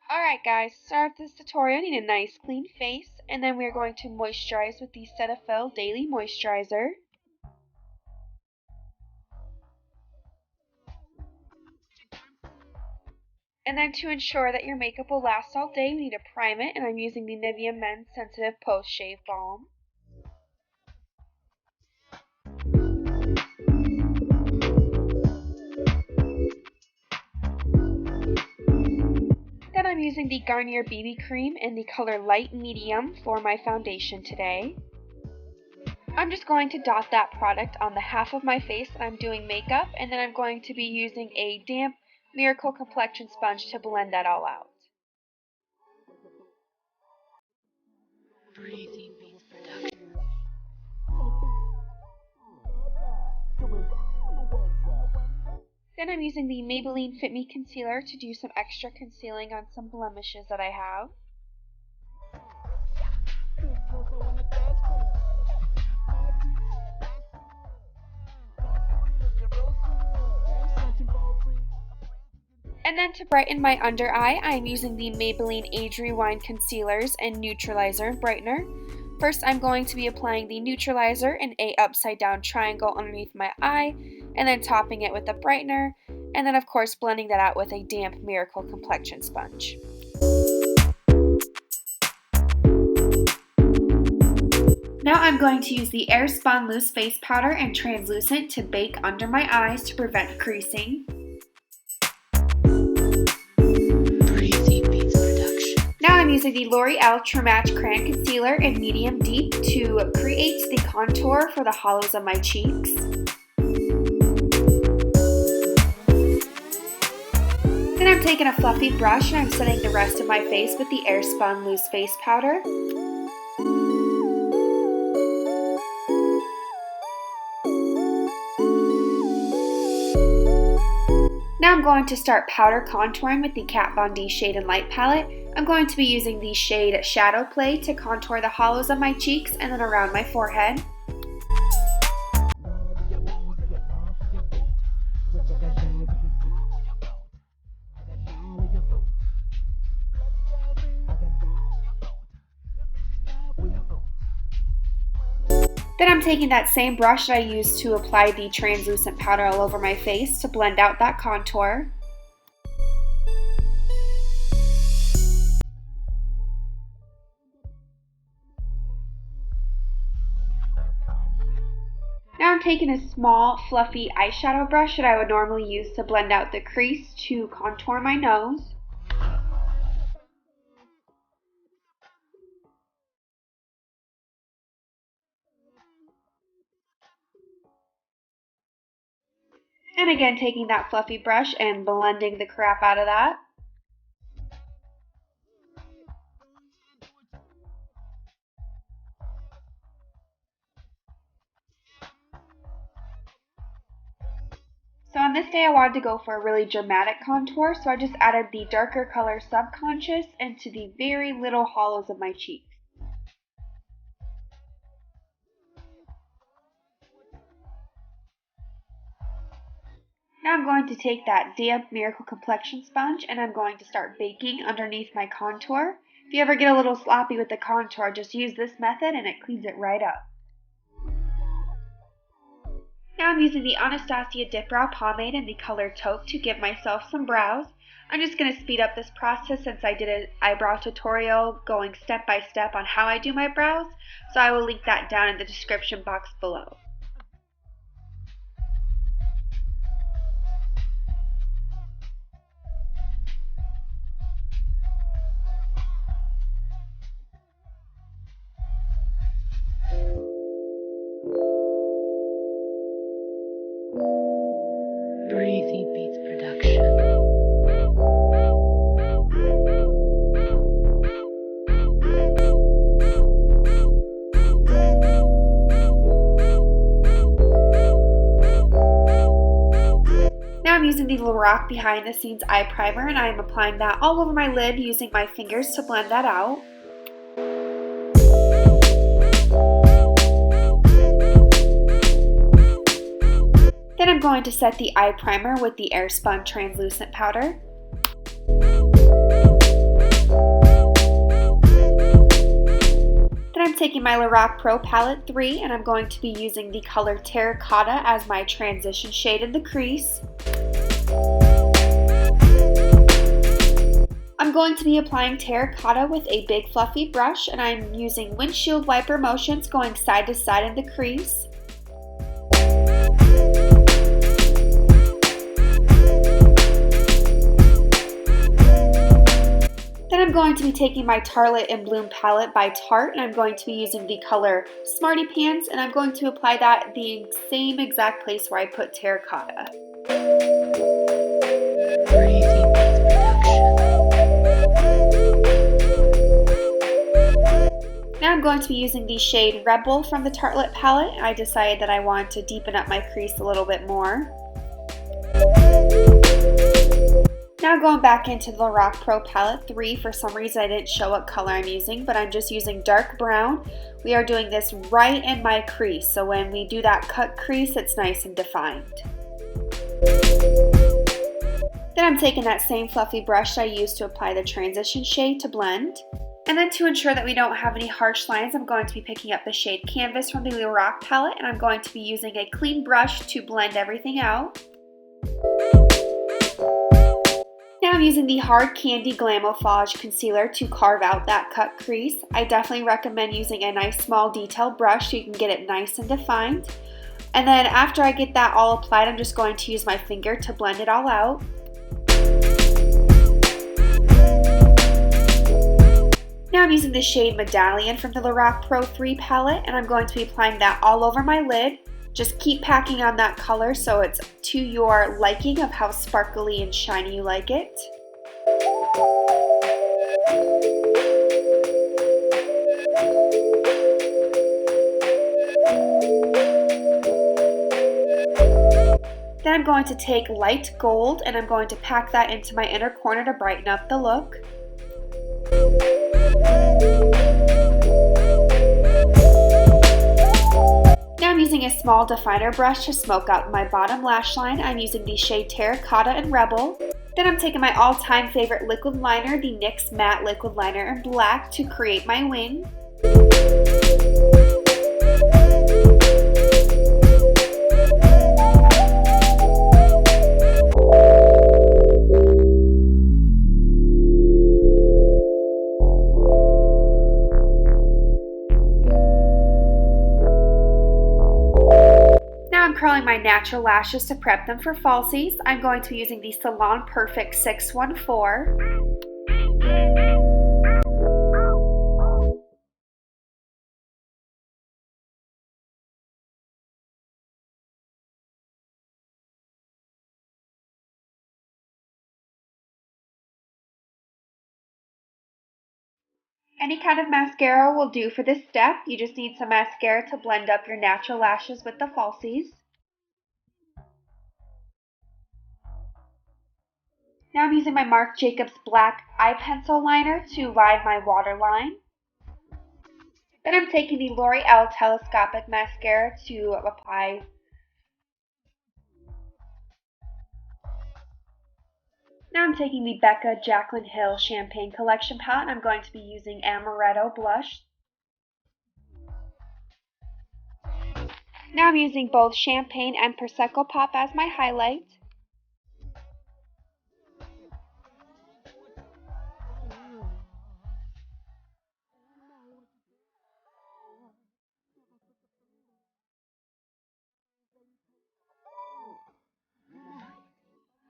Alright guys, to start this tutorial, I need a nice clean face, and then we are going to moisturize with the Cetaphil Daily Moisturizer. And then to ensure that your makeup will last all day, we need to prime it, and I'm using the Nivea Men's Sensitive Post Shave Balm. Then I'm using the Garnier BB Cream in the color Light Medium for my foundation today. I'm just going to dot that product on the half of my face that I'm doing makeup, and then I'm going to be using a damp Miracle Complexion sponge to blend that all out. Then I'm using the Maybelline Fit Me Concealer to do some extra concealing on some blemishes that I have. And then to brighten my under eye, I'm using the Maybelline Age Rewind Concealers and Neutralizer and Brightener. First, I'm going to be applying the neutralizer in a upside down triangle underneath my eye, and then topping it with the brightener, and then of course blending that out with a damp Miracle Complexion sponge. Now I'm going to use the Airspun Loose Face Powder and Translucent to bake under my eyes to prevent creasing. Now I'm using the L'Oreal True Match Crayon Concealer in Medium Deep to create the contour for the hollows of my cheeks. Then I'm taking a fluffy brush and I'm setting the rest of my face with the Airspun Loose Face Powder. Now I'm going to start powder contouring with the Kat Von D Shade and Light palette. I'm going to be using the shade Shadow Play to contour the hollows of my cheeks and then around my forehead. Then I'm taking that same brush that I used to apply the translucent powder all over my face to blend out that contour. Now I'm taking a small fluffy eyeshadow brush that I would normally use to blend out the crease to contour my nose. And again, taking that fluffy brush and blending the crap out of that. So on this day I wanted to go for a really dramatic contour, so I just added the darker color Subconscious into the very little hollows of my cheeks. Now I'm going to take that damp Miracle Complexion sponge and I'm going to start baking underneath my contour. If you ever get a little sloppy with the contour, just use this method and it cleans it right up. Now I'm using the Anastasia Dip Brow Pomade in the color Taupe to give myself some brows. I'm just going to speed up this process since I did an eyebrow tutorial going step by step on how I do my brows, so I will link that down in the description box below. Breezy Beats Production. Now I'm using the Lorac Behind the Scenes Eye Primer and I am applying that all over my lid using my fingers to blend that out. Then I'm going to set the eye primer with the Airspun Translucent Powder. I'm taking my Lorac Pro Palette 3 and I'm going to be using the color Terracotta as my transition shade in the crease. I'm going to be applying Terracotta with a big fluffy brush, and I'm using windshield wiper motions going side to side in the crease. Then I'm going to be taking my Tartelette in Bloom palette by Tarte, and I'm going to be using the color Smarty Pants, and I'm going to apply that the same exact place where I put Terracotta. Now I'm going to be using the shade Rebel from the Tartelette palette. I decided that I wanted to deepen up my crease a little bit more. Now going back into the Lorac Pro Palette 3, for some reason I didn't show what color I'm using, but I'm just using dark brown. We are doing this right in my crease, so when we do that cut crease, it's nice and defined. Then I'm taking that same fluffy brush I used to apply the transition shade to blend. And then to ensure that we don't have any harsh lines, I'm going to be picking up the shade Canvas from the Lorac palette, and I'm going to be using a clean brush to blend everything out. Now I'm using the Hard Candy Glamouflage Concealer to carve out that cut crease. I definitely recommend using a nice small detail brush so you can get it nice and defined. And then after I get that all applied, I'm just going to use my finger to blend it all out. Now I'm using the shade Medallion from the Lorac Pro 3 palette, and I'm going to be applying that all over my lid. Just keep packing on that color so it's to your liking of how sparkly and shiny you like it. Then I'm going to take light gold and I'm going to pack that into my inner corner to brighten up the look. Now I'm using a small definer brush to smoke out my bottom lash line. I'm using the shade Terracotta and Rebel. Then I'm taking my all-time favorite liquid liner, the NYX Matte Liquid Liner in black, to create my wing. Curling my natural lashes to prep them for falsies. I'm going to be using the Salon Perfect 614. Any kind of mascara will do for this step. You just need some mascara to blend up your natural lashes with the falsies. Now I'm using my Marc Jacobs black eye pencil liner to line my waterline. Then I'm taking the L'Oreal Telescopic Mascara to apply. Now I'm taking the Becca Jaclyn Hill Champagne Collection palette and I'm going to be using Amaretto Blush. Now I'm using both Champagne and Prosecco Pop as my highlight.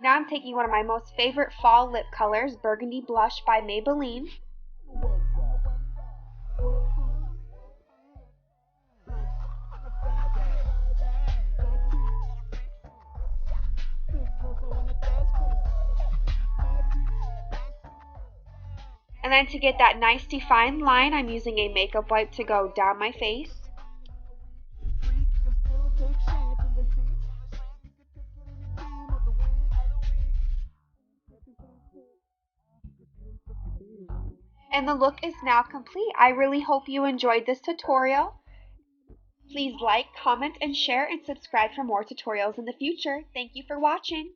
Now I'm taking one of my most favorite fall lip colors, Burgundy Blush by Maybelline. And then to get that nice defined line, I'm using a makeup wipe to go down my face. And the look is now complete. I really hope you enjoyed this tutorial. Please like, comment, and share, and subscribe for more tutorials in the future. Thank you for watching.